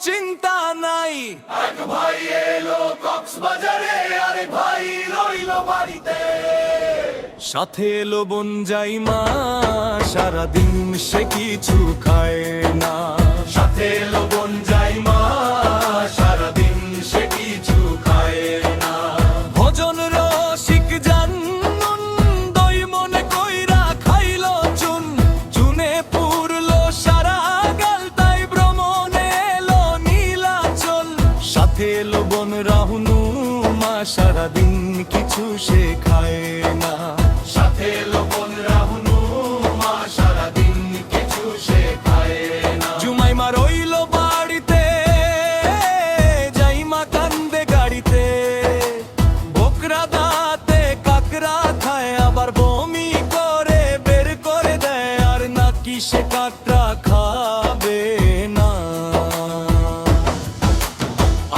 চিন্তা নাই। এক ভাই এলো কক্সবাজারে, আরে ভাই রইল বাড়িতে। সাথে এলো বোন জাইমা, সারাদিন সে কিছু খায় না। সাথে এলো বোন জাইমা, সারাদিন সে কিছু খায় না। ভোজন রসিক জানুন, দই মনে কইরা খাইল চুন। চুনে পুরলো সারা গাল, তাই ভ্রমণে এলো নীলাচল। সাথে এলো বোন রাহুনু মা, সারাদিন কিছু সে খায় না। সাথে এলো বোন রাহুনু মা, সারাদিন কিছু সে খায় না। জুমাইমা রইল বাড়িতে, জাইমা কান্দে গাড়িতে। বকরা দাঁতে কাকড়া খায়, আবার বমি করে বের করে দেয়। আর নাকি সে কাকড়া খাবে না।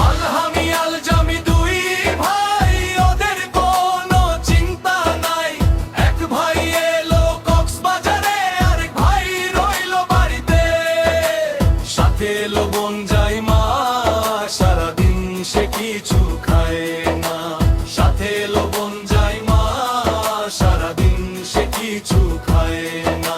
আল হামি আল জামি দুই ভাই, ওদের কোনো চিন্তা নাই। এক ভাই এলো কক্সবাজারে, আরেক ভাই রইল বাড়িতে। সাথে এলো বোন জাইমা, সারাদিন সে কিছু খায় না। সাথে এলো বোন জাইমা, সারাদিন সে কিছু খায় না।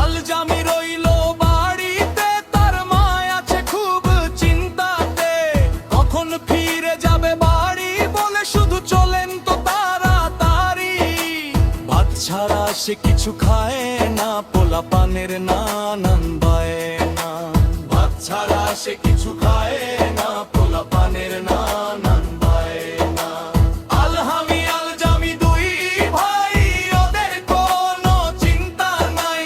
আল জামি রইল বাড়িতে, তার মা আছে খুব চিন্তাতে। কখন ফিরে যাবে বাড়ি বলে শুধু চলেন তো তাড়াতাড়ি। ভাত ছাড়া সে কিছু খায় না, পোলা পানের নানান বায়না। ভাত ছাড়া সে কিছু খায় না, পোলা পানের নানান বায়না। আল হামি আল জামি দুই ভাই, ওদের কোনো চিন্তা নাই।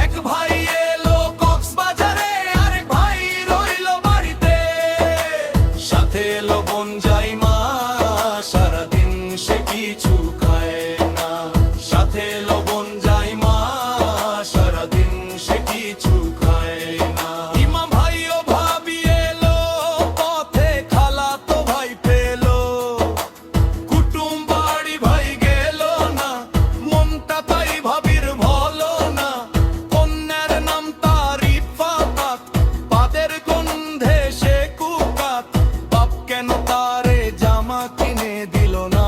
এক ভাই এলো কক্সবাজারে, আরেক ভাই রইল বাড়িতে। সাথে এলো বোন জাইমা, সারাদিন সে কিছু খায় না। সাথে এলো বোন জাইমা, সারাদিন সে কিছু খায় না। ইমাম ভাই ও ভাবি এলো পথে, খালা তো ভাই পেলো। কুটুম বাড়ি ভাই গেল না, মনটা তাই ভাবির ভালো না। কন্যার নাম তার ইফাত, পাদের গন্ধে সে কুকাত। বাপ কেন তারে জামা কিনে দিল না।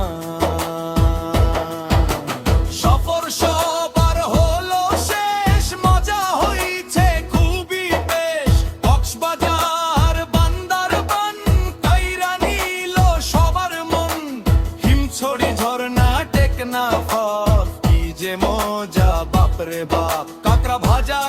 সফর সবার হলো শেষ, মজা হইছে খুবই বেশ। কক্সবাজার বান্দরবান কাইরা নিল সবার মন। হিমছড়ি ঝর্ণা টেকনাফ, কি যে মজা বাপরে বাপ। কাকড়া ভাজা